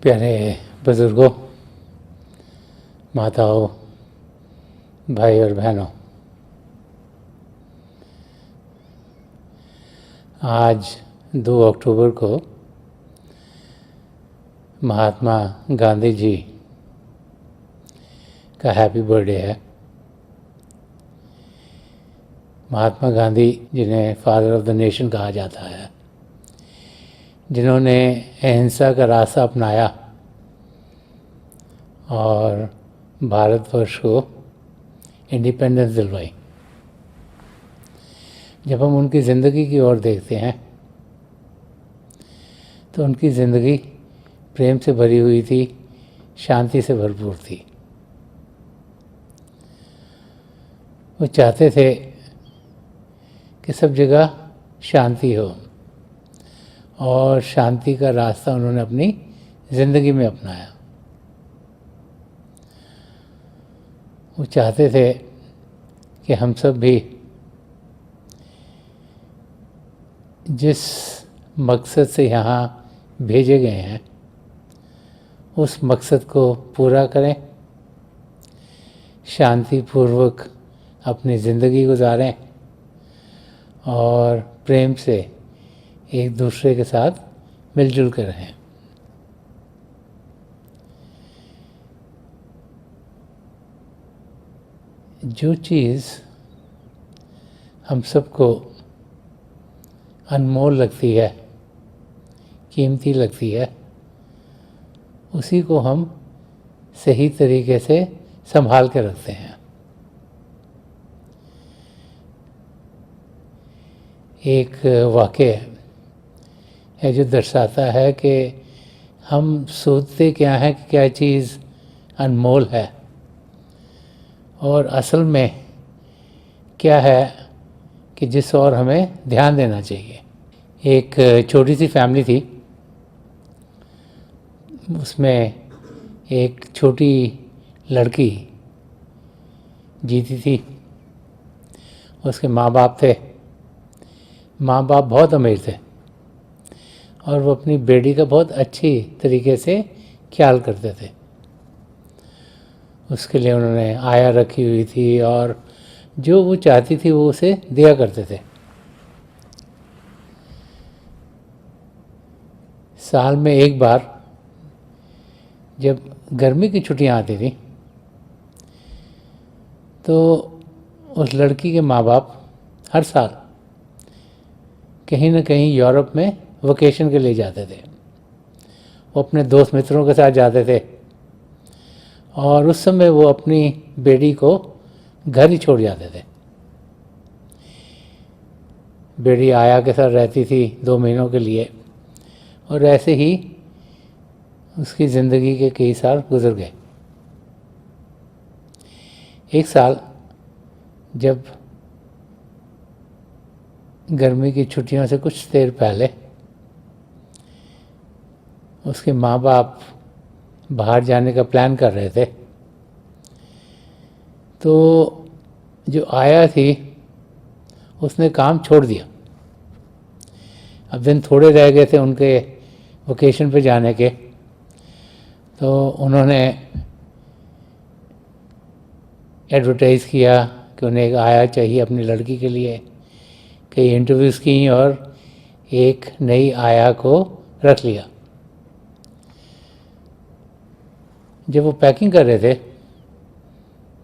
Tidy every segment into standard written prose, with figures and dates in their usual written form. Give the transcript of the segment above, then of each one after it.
प्यारे बुज़ुर्गों, माताओं, भाई और बहनों, आज 2 अक्टूबर को महात्मा गांधी जी का हैप्पी बर्थडे है। महात्मा गांधी जिन्हें फादर ऑफ द नेशन कहा जाता है, जिन्होंने अहिंसा का रास्ता अपनाया और भारतवर्ष को इंडिपेंडेंस दिलवाई। जब हम उनकी ज़िंदगी की ओर देखते हैं तो उनकी ज़िंदगी प्रेम से भरी हुई थी, शांति से भरपूर थी। वो चाहते थे कि सब जगह शांति हो और शांति का रास्ता उन्होंने अपनी ज़िंदगी में अपनाया। वो चाहते थे कि हम सब भी जिस मकसद से यहाँ भेजे गए हैं उस मकसद को पूरा करें, शांतिपूर्वक अपनी ज़िंदगी गुजारें और प्रेम से एक दूसरे के साथ मिलजुल कर रहें। जो चीज़ हम सबको अनमोल लगती है, कीमती लगती है, उसी को हम सही तरीके से संभाल के रखते हैं। एक वाक़या है जो दर्शाता है कि हम सोचते क्या हैं कि क्या चीज़ अनमोल है और असल में क्या है कि जिस और हमें ध्यान देना चाहिए। एक छोटी सी फैमिली थी, उसमें एक छोटी लड़की जीती थी। उसके माँ बाप थे, माँ बाप बहुत अमीर थे और वो अपनी बेटी का बहुत अच्छी तरीके से ख्याल करते थे। उसके लिए उन्होंने आया रखी हुई थी और जो वो चाहती थी वो उसे दिया करते थे। साल में एक बार जब गर्मी की छुट्टियां आती थी तो उस लड़की के माँ बाप हर साल कहीं ना कहीं यूरोप में वकेशन के लिए जाते थे। वो अपने दोस्त मित्रों के साथ जाते थे और उस समय वो अपनी बेटी को घर ही छोड़ जाते थे। बेटी आया के साथ रहती थी 2 महीनों के लिए और ऐसे ही उसकी ज़िंदगी के कई साल गुजर गए। एक साल जब गर्मी की छुट्टियों से कुछ देर पहले उसके माँ बाप बाहर जाने का प्लान कर रहे थे तो जो आया थी उसने काम छोड़ दिया। अब दिन थोड़े रह गए थे उनके वकेशन पे जाने के, तो उन्होंने एडवर्टाइज़ किया कि उन्हें एक आया चाहिए अपनी लड़की के लिए। कई इंटरव्यूज़ की और एक नई आया को रख लिया। जब वो पैकिंग कर रहे थे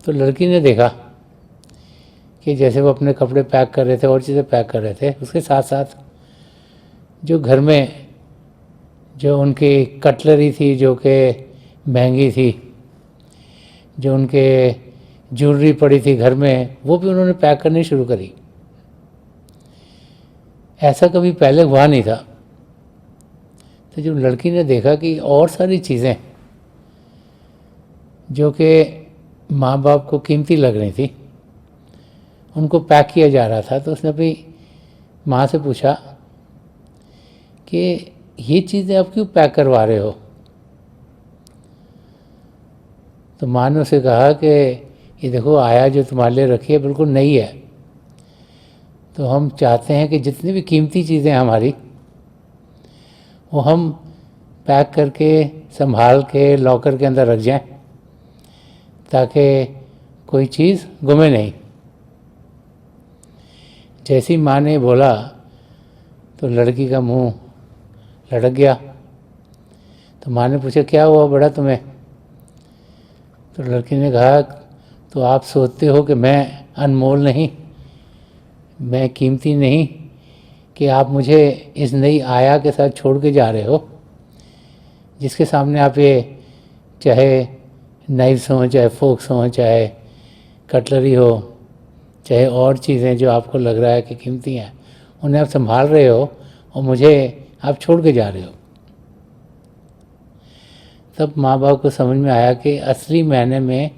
तो लड़की ने देखा कि जैसे वो अपने कपड़े पैक कर रहे थे और चीज़ें पैक कर रहे थे, उसके साथ साथ जो घर में जो उनकी कटलरी थी जो कि महंगी थी, जो उनके ज्वेलरी पड़ी थी घर में, वो भी उन्होंने पैक करनी शुरू करी। ऐसा कभी पहले हुआ नहीं था। तो जब लड़की ने देखा कि और सारी चीज़ें जो कि माँ बाप को कीमती लग रही थी उनको पैक किया जा रहा था, तो उसने अपनी माँ से पूछा कि ये चीज़ें आप क्यों पैक करवा रहे हो। तो माँ ने उसे कहा कि ये देखो आया जो तुम्हारे लिए रखी है बिल्कुल नई है, तो हम चाहते हैं कि जितनी भी कीमती चीज़ें हमारी वो हम पैक करके संभाल के लॉकर के अंदर रख जाएं, ताकि कोई चीज़ गुमे नहीं। जैसी माँ ने बोला तो लड़की का मुंह लटक गया। तो माँ ने पूछा, क्या हुआ बड़ा तुम्हें? तो लड़की ने कहा, तो आप सोचते हो कि मैं अनमोल नहीं, मैं कीमती नहीं, कि आप मुझे इस नई आया के साथ छोड़ के जा रहे हो, जिसके सामने आप ये चाहे नाइफ्स हों, चाहे फोक्स हों, चाहे कटलरी हो, चाहे और चीज़ें जो आपको लग रहा है कि कीमती हैं, उन्हें आप संभाल रहे हो और मुझे आप छोड़ के जा रहे हो। तब माँ बाप को समझ में आया कि असली मायने में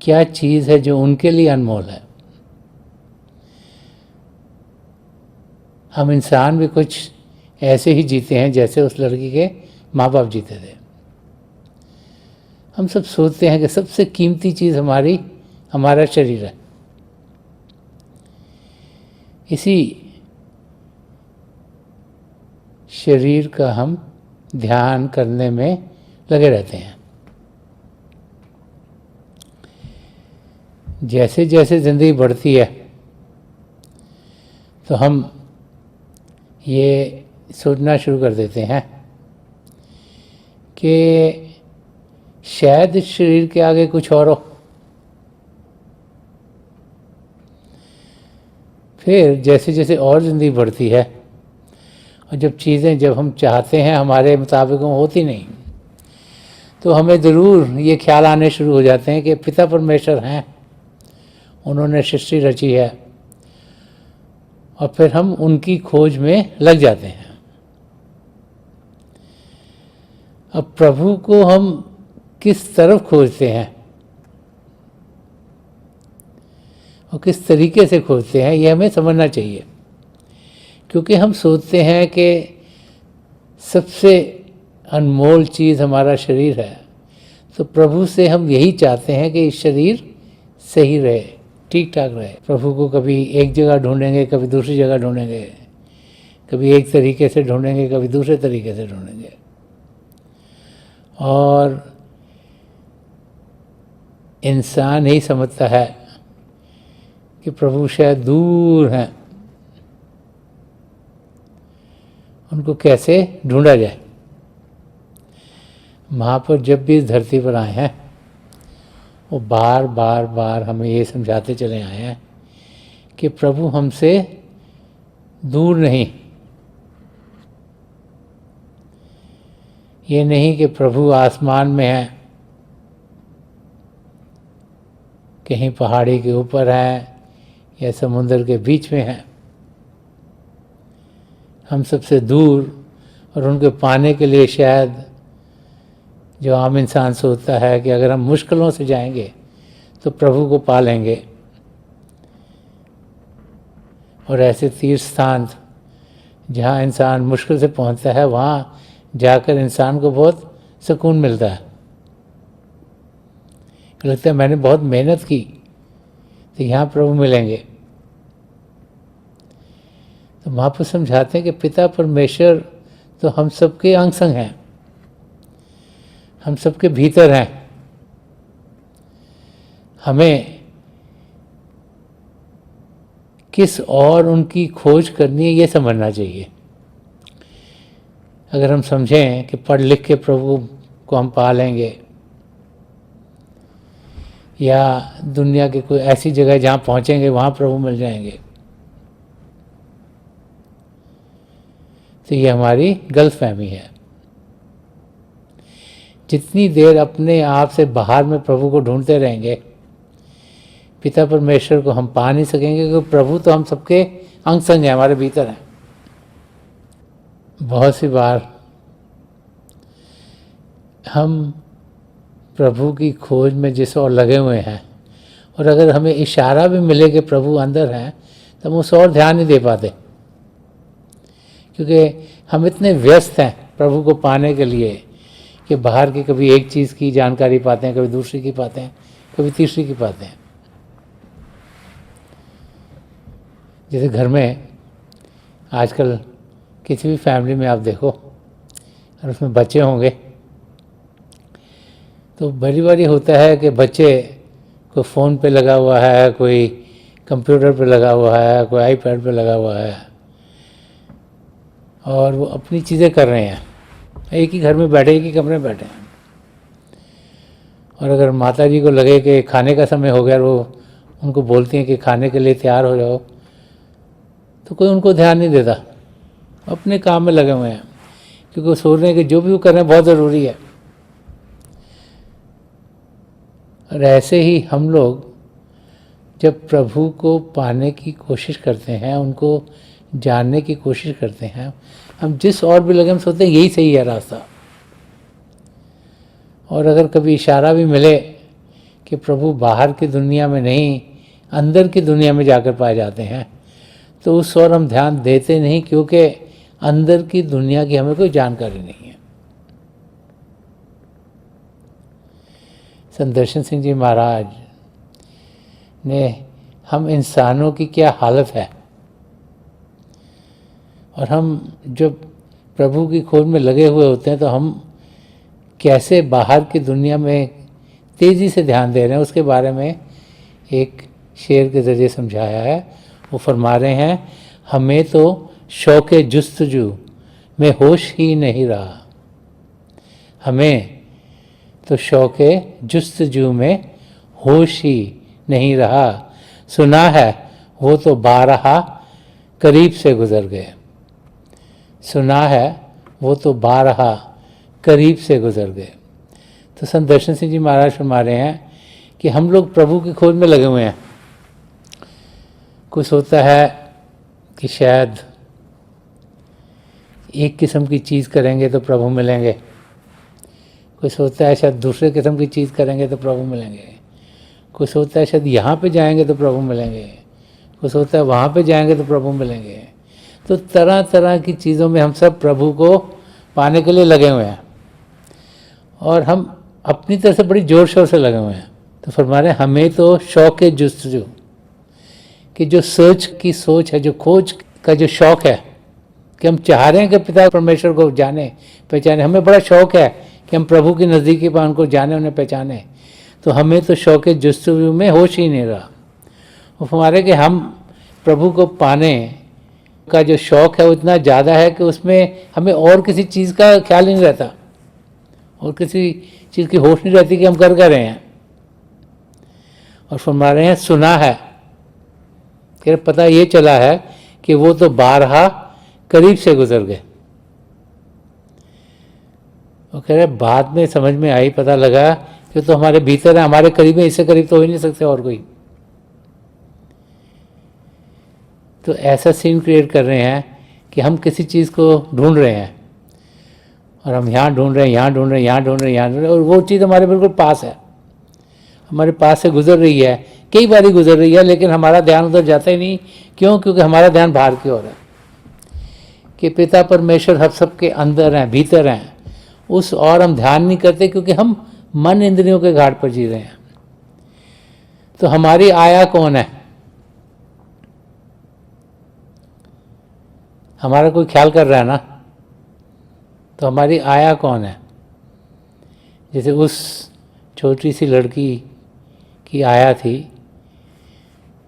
क्या चीज़ है जो उनके लिए अनमोल है। हम इंसान भी कुछ ऐसे ही जीते हैं जैसे उस लड़की के माँ बाप जीते थे। हम सब सोचते हैं कि सबसे कीमती चीज़ हमारा शरीर है। इसी शरीर का हम ध्यान करने में लगे रहते हैं। जैसे जैसे ज़िंदगी बढ़ती है तो हम ये सोचना शुरू कर देते हैं कि शायद इस शरीर के आगे कुछ और हो। फिर जैसे जैसे और ज़िंदगी बढ़ती है और जब हम चाहते हैं हमारे मुताबिक होती नहीं, तो हमें ज़रूर ये ख्याल आने शुरू हो जाते हैं कि पिता परमेश्वर हैं, उन्होंने सृष्टि रची है, और फिर हम उनकी खोज में लग जाते हैं। अब प्रभु को हम किस तरफ खोजते हैं और किस तरीके से खोजते हैं, ये हमें समझना चाहिए। क्योंकि हम सोचते हैं कि सबसे अनमोल चीज़ हमारा शरीर है, तो प्रभु से हम यही चाहते हैं कि इस शरीर सही रहे, ठीक ठाक रहे। प्रभु को कभी एक जगह ढूंढेंगे, कभी दूसरी जगह ढूंढेंगे, कभी एक तरीके से ढूंढेंगे, कभी दूसरे तरीके से ढूंढेंगे। और इंसान ही समझता है कि प्रभु शायद दूर हैं, उनको कैसे ढूंढा जाए। महापुरुष जब भी इस धरती पर आए हैं, वो बार बार बार हमें ये समझाते चले आए हैं कि प्रभु हमसे दूर नहीं। ये नहीं कि प्रभु आसमान में है, कहीं पहाड़ी के ऊपर है या समुद्र के बीच में है, हम सबसे दूर। और उनके पाने के लिए शायद जो आम इंसान सोचता है कि अगर हम मुश्किलों से जाएंगे तो प्रभु को पा लेंगे, और ऐसे तीर्थ स्थान जहाँ इंसान मुश्किल से पहुँचता है, वहाँ जाकर इंसान को बहुत सुकून मिलता है। लगता है मैंने बहुत मेहनत की तो यहाँ प्रभु मिलेंगे। तो महापुरुष समझाते हैं कि पिता परमेश्वर तो हम सबके अंग संग हैं, हम सबके भीतर हैं। हमें किस और उनकी खोज करनी है ये समझना चाहिए। अगर हम समझें कि पढ़ लिख के प्रभु को हम पा लेंगे, या दुनिया के कोई ऐसी जगह जहाँ पहुँचेंगे वहाँ प्रभु मिल जाएंगे, तो ये हमारी गलतफहमी है। जितनी देर अपने आप से बाहर में प्रभु को ढूंढते रहेंगे, पिता परमेश्वर को हम पा नहीं सकेंगे, क्योंकि प्रभु तो हम सबके अंग संग हैं, हमारे भीतर हैं। बहुत सी बार हम प्रभु की खोज में जिस और लगे हुए हैं, और अगर हमें इशारा भी मिले कि प्रभु अंदर हैं, तो हम उस और ध्यान नहीं दे पाते, क्योंकि हम इतने व्यस्त हैं प्रभु को पाने के लिए कि बाहर की कभी एक चीज़ की जानकारी पाते हैं, कभी दूसरी की पाते हैं, कभी तीसरी की पाते हैं। जैसे घर में आजकल किसी भी फैमिली में आप देखो और उसमें बच्चे होंगे, तो बड़ी बारी होता है कि बच्चे कोई फ़ोन पे लगा हुआ है, कोई कंप्यूटर पे लगा हुआ है, कोई आईपैड पे लगा हुआ है, और वो अपनी चीज़ें कर रहे हैं, एक ही घर में बैठे, एक ही कमरे में बैठे हैं। और अगर माता जी को लगे कि खाने का समय हो गया और वो उनको बोलती हैं कि खाने के लिए तैयार हो जाओ, तो कोई उनको ध्यान नहीं देता, अपने काम में लगे हुए हैं, क्योंकि वो सोच रहे हैं कि जो भी वो कर रहे हैं बहुत ज़रूरी है। और ऐसे ही हम लोग जब प्रभु को पाने की कोशिश करते हैं, उनको जानने की कोशिश करते हैं, हम जिस और भी लगे हम सोचते हैं यही सही है रास्ता। और अगर कभी इशारा भी मिले कि प्रभु बाहर की दुनिया में नहीं अंदर की दुनिया में जाकर पाए जाते हैं, तो उस ओर हम ध्यान देते नहीं, क्योंकि अंदर की दुनिया की हमें कोई जानकारी नहीं है। संत दर्शन सिंह जी महाराज ने हम इंसानों की क्या हालत है, और हम जब प्रभु की खोज में लगे हुए होते हैं तो हम कैसे बाहर की दुनिया में तेज़ी से ध्यान दे रहे हैं, उसके बारे में एक शेर के ज़रिए समझाया है। वो फरमा रहे हैं, हमें तो शौक़े जुस्तजू में होश ही नहीं रहा, हमें तो शौक़े जुस्तजू में होश ही नहीं रहा, सुना है वो तो बारहा करीब से गुज़र गए, सुना है वो तो बारहा करीब से गुज़र गए। तो संत दर्शन सिंह जी महाराज फरमा रहे हैं कि हम लोग प्रभु की खोज में लगे हुए हैं। कुछ होता है कि शायद एक किस्म की चीज़ करेंगे तो प्रभु मिलेंगे, कुछ होता है शायद दूसरे किस्म की चीज़ करेंगे तो प्रभु मिलेंगे, कुछ होता है शायद यहाँ पे जाएंगे तो प्रभु मिलेंगे, कुछ होता है वहाँ पे जाएंगे तो प्रभु मिलेंगे। तो तरह तरह की चीज़ों में हम सब प्रभु को पाने के लिए लगे हुए हैं, और हम अपनी तरफ से बड़ी ज़ोर शोर से लगे हुए हैं। तो फरमा रहे हमें तो शौक़ है जुस्तजू, कि जो सर्च की सोच है, जो खोज का जो शौक़ है, कि हम चाह रहे हैं कि पिता परमेश्वर को जाने पहचाने, हमें बड़ा शौक़ है कि हम प्रभु की नज़दीकी पर उनको जाने, उन्हें पहचाने, तो हमें तो शौक़ जुस्तजू में होश ही नहीं रहा। वो फरमा रहे कि हम प्रभु को पाने का जो शौक़ है वो इतना ज़्यादा है कि उसमें हमें और किसी चीज़ का ख्याल नहीं रहता, और किसी चीज़ की होश नहीं रहती कि हम कर रहे हैं। और फरमा रहे हैं सुना है, कि पता ये चला है कि वो तो बारहा करीब से गुजर गए। वो कह रहे बाद में समझ में आई, पता लगा कि तो हमारे भीतर है, हमारे करीब है, इससे करीब तो हो ही नहीं सकते और कोई। तो ऐसा सीन क्रिएट कर रहे हैं कि हम किसी चीज़ को ढूंढ रहे हैं, और हम यहाँ ढूंढ रहे हैं, यहाँ ढूंढ रहे हैं, यहाँ ढूंढ रहे हैं, यहाँ ढूंढ रहे हैं, और वो चीज़ हमारे बिल्कुल पास है, हमारे पास से गुजर रही है, कई बारी गुजर रही है, लेकिन हमारा ध्यान उधर जाता ही नहीं। क्यों? क्योंकि हमारा ध्यान बाहर की ओर है, कि पिता परमेश्वर हम सब के अंदर हैं, भीतर हैं, उस और हम ध्यान नहीं करते, क्योंकि हम मन इंद्रियों के घाट पर जी रहे हैं। तो हमारी आया कौन है? हमारा कोई ख्याल कर रहा है ना, तो हमारी आया कौन है? जैसे उस छोटी सी लड़की की आया थी,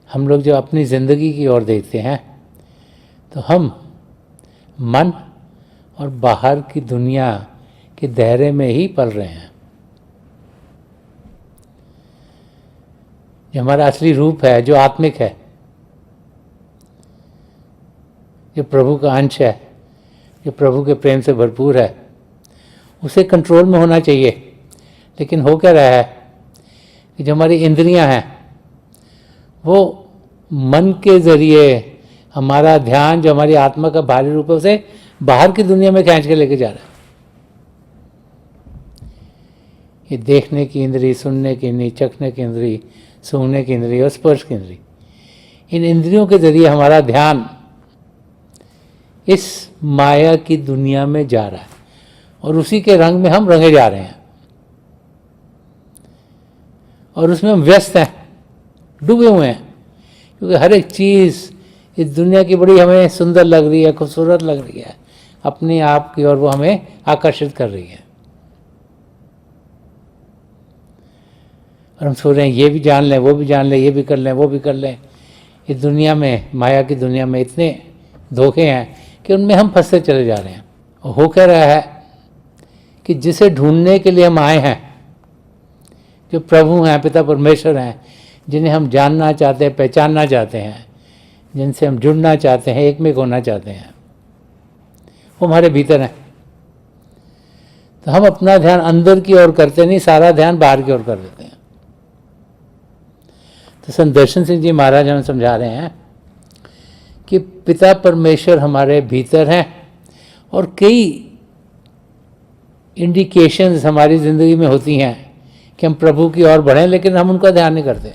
हम लोग जो अपनी ज़िंदगी की ओर देखते हैं तो हम मन और बाहर की दुनिया के दायरे में ही पल रहे हैं। जो हमारा असली रूप है, जो आत्मिक है, जो प्रभु का अंश है, जो प्रभु के प्रेम से भरपूर है, उसे कंट्रोल में होना चाहिए। लेकिन हो क्या रहा है कि जो हमारी इंद्रियां हैं वो मन के ज़रिए हमारा ध्यान, जो हमारी आत्मा का भारी रूप है, उसे बाहर की दुनिया में खींच के लेके जा रहा है। ये देखने की इंद्री, सुनने की इंद्री, चखने की इंद्री, सूंघने की इंद्री और स्पर्श की इंद्री, इन इंद्रियों के ज़रिए हमारा ध्यान इस माया की दुनिया में जा रहा है, और उसी के रंग में हम रंगे जा रहे हैं, और उसमें हम व्यस्त हैं, डूबे हुए हैं। क्योंकि हर एक चीज़ इस दुनिया की बड़ी हमें सुंदर लग रही है, खूबसूरत लग रही है, अपने आप की ओर वो हमें आकर्षित कर रही है। और हम सोच रहे हैं ये भी जान लें, वो भी जान लें, ये भी कर लें, वो भी कर लें। इस दुनिया में, माया की दुनिया में इतने धोखे हैं कि उनमें हम फंसते चले जा रहे हैं। हो क्या रहा है कि जिसे ढूंढने के लिए हम आए हैं, जो प्रभु हैं, पिता परमेश्वर हैं, जिन्हें हम जानना चाहते हैं, पहचानना चाहते हैं, जिनसे हम जुड़ना चाहते हैं, एक में होना चाहते हैं, वो हमारे भीतर हैं। तो हम अपना ध्यान अंदर की ओर करते नहीं, सारा ध्यान बाहर की ओर कर देते हैं। तो संत दर्शन सिंह जी महाराज हमें समझा रहे हैं कि पिता परमेश्वर हमारे भीतर हैं और कई इंडिकेशंस हमारी ज़िंदगी में होती हैं कि हम प्रभु की ओर बढ़ें, लेकिन हम उनका ध्यान नहीं करते।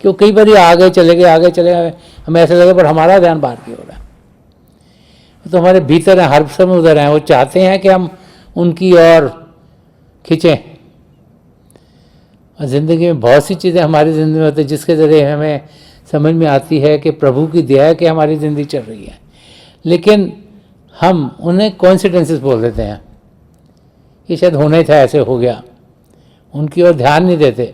क्यों? कई बार आगे चले गए, आगे चले गए, हमें ऐसा लगे पर हमारा ध्यान बाहर की ओर है। तो हमारे भीतर हैं, हर समय उधर हैं, वो चाहते हैं कि हम उनकी ओर खींचें। और ज़िंदगी में बहुत सी चीज़ें हमारी ज़िंदगी में होती है जिसके ज़रिए हमें समझ में आती है कि प्रभु की दया है कि हमारी ज़िंदगी चल रही है, लेकिन हम उन्हें कॉन्सिक्वेंसेस बोल देते हैं। ये शायद होना ही था, ऐसे हो गया, उनकी ओर ध्यान नहीं देते।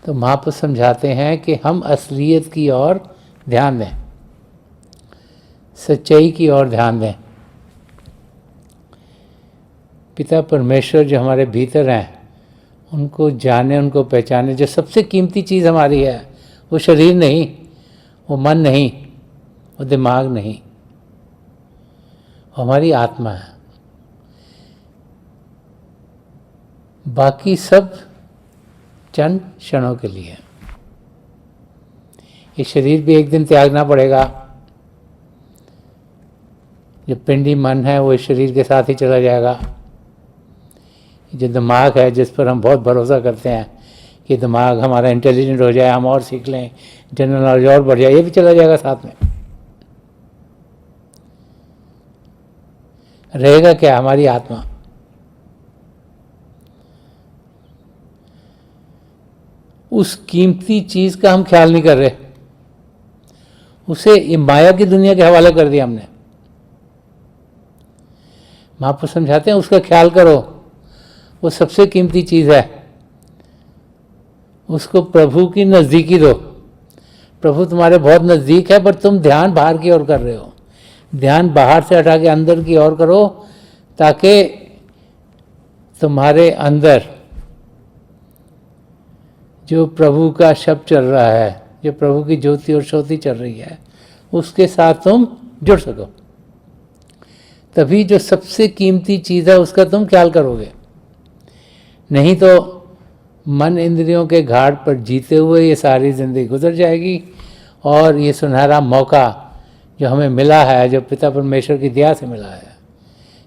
तो महापुरुष समझाते हैं कि हम असलियत की ओर ध्यान दें, सच्चाई की ओर ध्यान दें। पिता परमेश्वर जो हमारे भीतर हैं उनको जाने, उनको पहचाने। जो सबसे कीमती चीज़ हमारी है वो शरीर नहीं, वो मन नहीं, वो दिमाग नहीं, वो हमारी आत्मा है। बाकी सब चंद क्षणों के लिए। ये शरीर भी एक दिन त्यागना पड़ेगा। जो पिंडी मन है वो इस शरीर के साथ ही चला जाएगा। जो दिमाग है जिस पर हम बहुत भरोसा करते हैं कि दिमाग हमारा इंटेलिजेंट हो जाए, हम और सीख लें, जनरल नॉलेज और बढ़ जाए, ये भी चला जाएगा साथ में। रहेगा क्या? हमारी आत्मा। उस कीमती चीज़ का हम ख्याल नहीं कर रहे, उसे माया की दुनिया के हवाले कर दिया हमने। महापुरुष समझाते हैं उसका ख्याल करो, वो सबसे कीमती चीज़ है। उसको प्रभु की नज़दीकी दो। प्रभु तुम्हारे बहुत नज़दीक है, पर तुम ध्यान बाहर की ओर कर रहे हो। ध्यान बाहर से हटा के अंदर की ओर करो, ताकि तुम्हारे अंदर जो प्रभु का शब्द चल रहा है, जो प्रभु की ज्योति और ज्योति चल रही है, उसके साथ तुम जुड़ सको। तभी जो सबसे कीमती चीज़ है उसका तुम ख्याल करोगे। नहीं तो मन इंद्रियों के घाट पर जीते हुए ये सारी ज़िंदगी गुजर जाएगी। और ये सुनहरा मौका जो हमें मिला है, जो पिता परमेश्वर की दया से मिला है,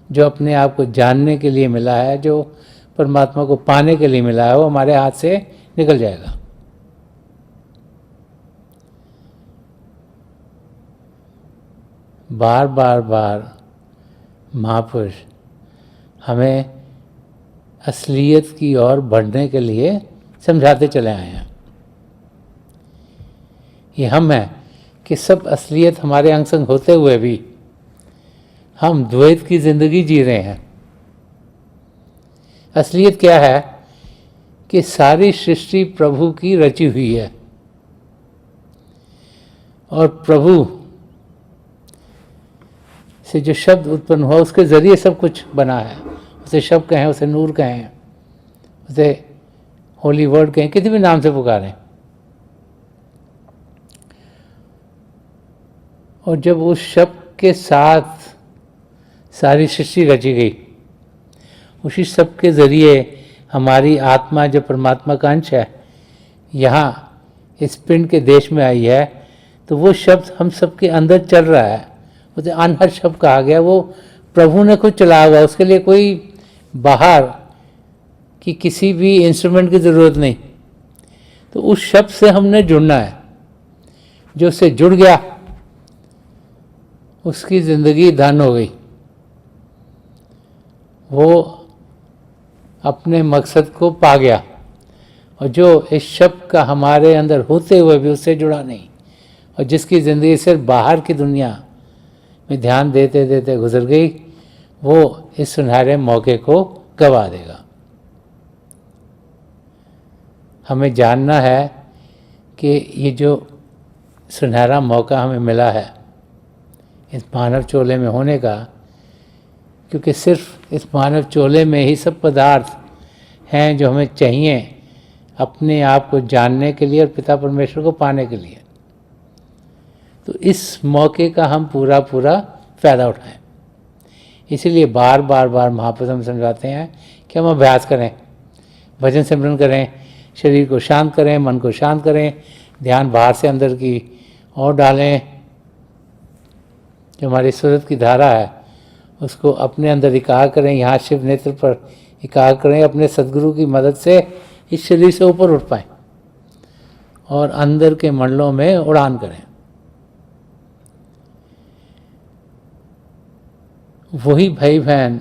जो अपने आप को जानने के लिए मिला है, जो परमात्मा को पाने के लिए मिला है, वो हमारे हाथ से निकल जाएगा। बार बार बार महापुरुष हमें असलियत की ओर बढ़ने के लिए समझाते चले आए हैं। ये हम हैं कि सब असलियत हमारे अंग संग होते हुए भी हम द्वैत की ज़िंदगी जी रहे हैं। असलियत क्या है कि सारी सृष्टि प्रभु की रची हुई है और प्रभु से जो शब्द उत्पन्न हुआ उसके ज़रिए सब कुछ बना है। उसे शब्द कहें, उसे नूर कहें, उसे होली वर्ड कहें, किसी भी नाम से पुकारें। और जब उस शब्द के साथ सारी सृष्टि रची गई, उसी शब्द के ज़रिए हमारी आत्मा जो परमात्मा का अंश है यहाँ इस पिंड के देश में आई है, तो वो शब्द हम सबके अंदर चल रहा है। उसे अनहद शब्द कहा गया, वो प्रभु ने खुद चलाया हुआ, उसके लिए कोई बाहर की किसी भी इंस्ट्रूमेंट की ज़रूरत नहीं। तो उस शब्द से हमने जुड़ना है। जो उससे जुड़ गया उसकी ज़िंदगी धन हो गई, वो अपने मकसद को पा गया। और जो इस शब्द का हमारे अंदर होते हुए भी उससे जुड़ा नहीं, और जिसकी ज़िंदगी सिर्फ बाहर की दुनिया में ध्यान देते देते गुजर गई, वो इस सुनहरे मौके को गवा देगा। हमें जानना है कि ये जो सुनहरा मौका हमें मिला है इस मानव चोले में होने का, क्योंकि सिर्फ इस मानव चोले में ही सब पदार्थ हैं जो हमें चाहिए अपने आप को जानने के लिए और पिता परमेश्वर को पाने के लिए। तो इस मौके का हम पूरा पूरा फ़ायदा उठाएं। इसीलिए बार बार बार महाप्रभु हम समझाते हैं कि हम अभ्यास करें, भजन सिमरन करें, शरीर को शांत करें, मन को शांत करें, ध्यान बाहर से अंदर की ओर डालें। जो हमारी सूरत की धारा है उसको अपने अंदर इकाग्र करें, यहाँ शिव नेत्र पर इकाग्र करें, अपने सदगुरु की मदद से इस शरीर से ऊपर उठ पाएँ और अंदर के मंडलों में उड़ान करें। वही भाई बहन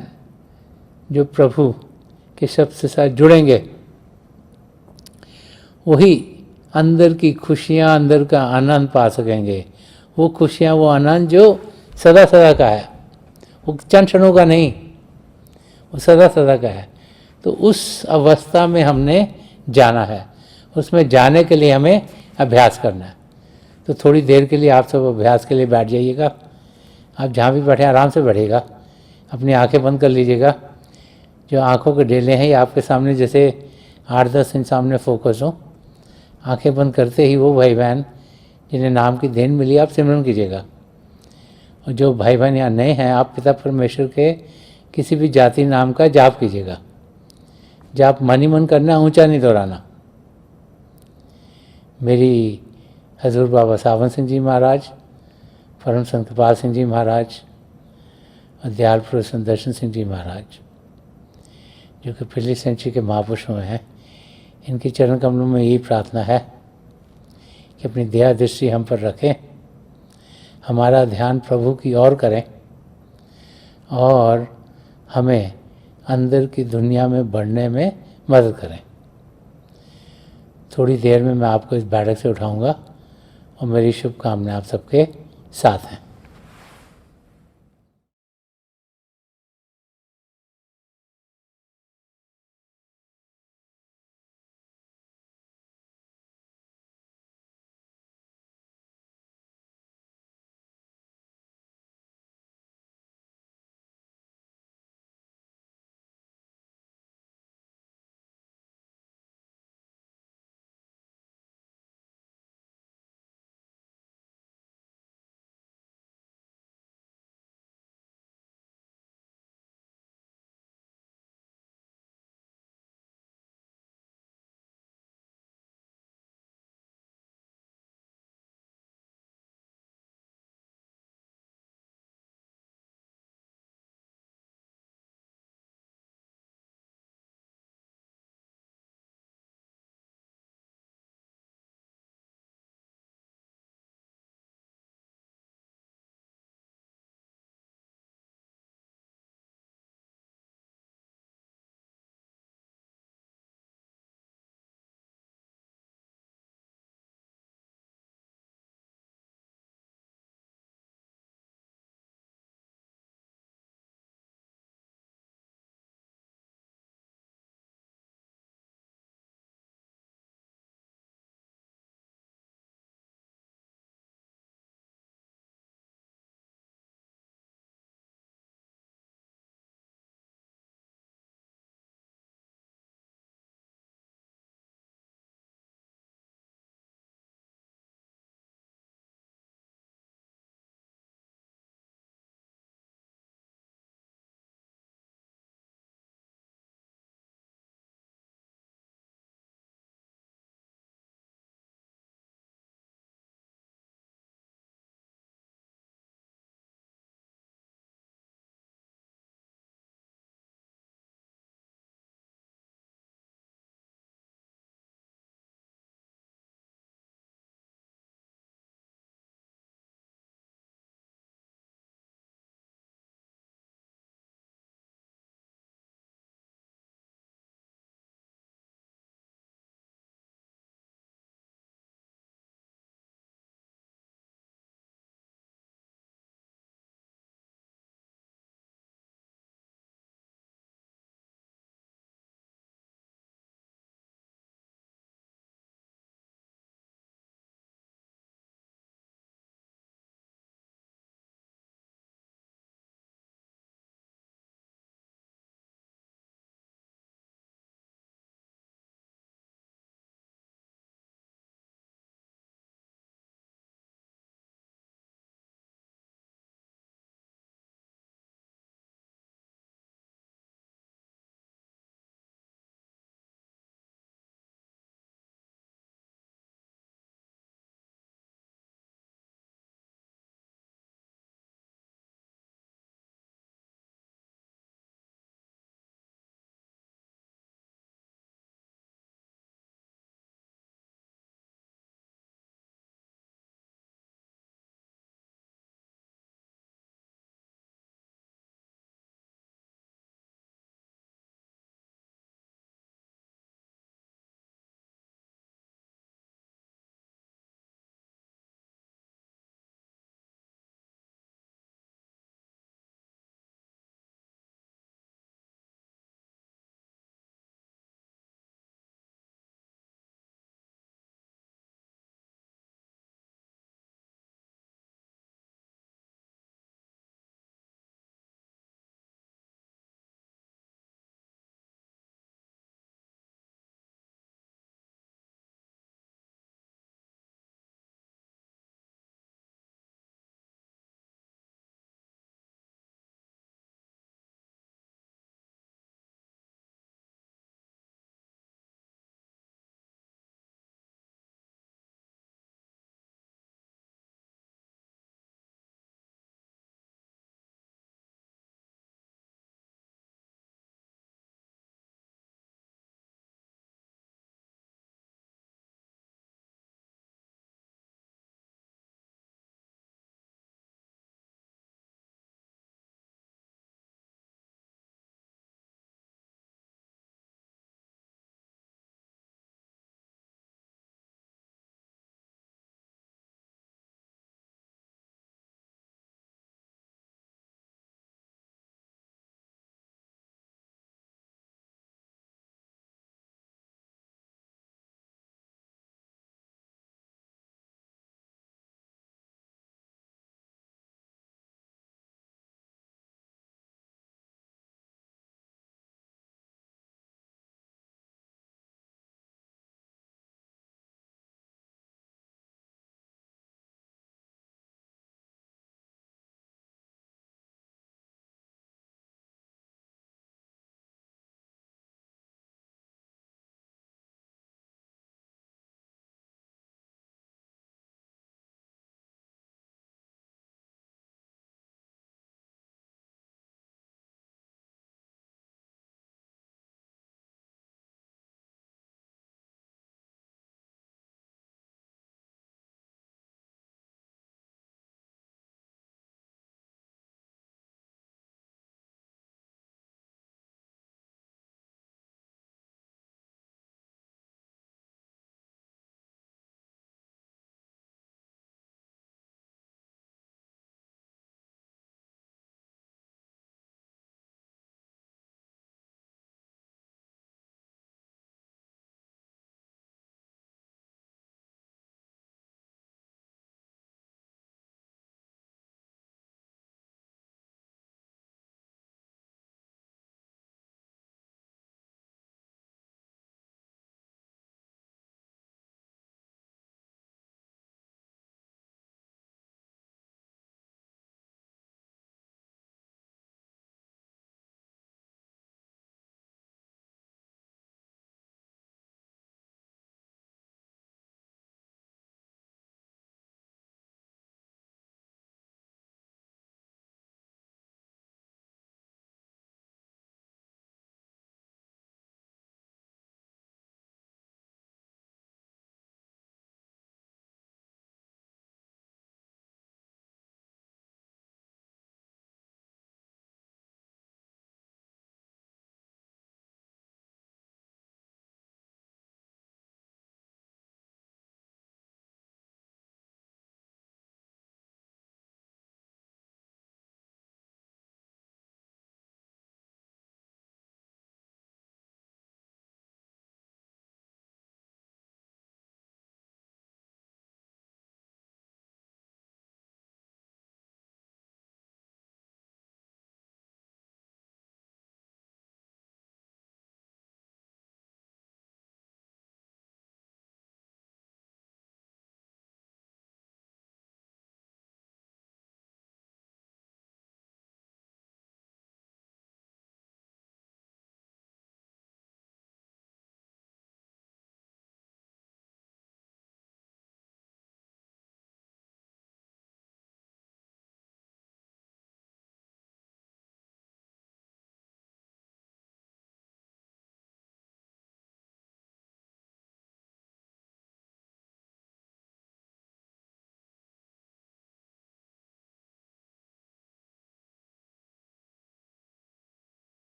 जो प्रभु के शब्द से साथ जुड़ेंगे, वही अंदर की खुशियाँ, अंदर का आनंद पा सकेंगे। वो खुशियाँ, वो आनंद जो सदा सदा का है, वो चंद क्षणों का नहीं, वो सदा सदा का है। तो उस अवस्था में हमने जाना है, उसमें जाने के लिए हमें अभ्यास करना है। तो थोड़ी देर के लिए आप सब अभ्यास के लिए बैठ जाइएगा। आप जहाँ भी बैठे आराम से बैठिएगा, अपनी आंखें बंद कर लीजिएगा। जो आंखों के डेले हैं ये आपके सामने जैसे 8-10 इंच सामने फोकस हो। आंखें बंद करते ही वो भाई बहन जिन्हें नाम की देन मिली आप सिमरन कीजिएगा। और जो भाई बहन यहाँ नए हैं, आप पिता परमेश्वर के किसी भी जाति नाम का जाप कीजिएगा। जाप मन ही मन करना, ऊंचा नहीं दोहराना। मेरी हजूर बाबा सावन सिंह जी महाराज, परम संत कृपाल सिंह जी महाराज और दयाल पुरुष दर्शन सिंह जी महाराज, जो कि पिछली सेंचुरी के महापुरुष में हैं, इनके चरण कमलों में यही प्रार्थना है कि अपनी दया दृष्टि हम पर रखें, हमारा ध्यान प्रभु की ओर करें और हमें अंदर की दुनिया में बढ़ने में मदद करें। थोड़ी देर में मैं आपको इस बैठक से उठाऊंगा और मेरी शुभकामनाएं आप सबके साथ हैं।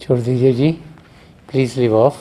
छोड़ दीजिए जी, प्लीज़ लीव ऑफ।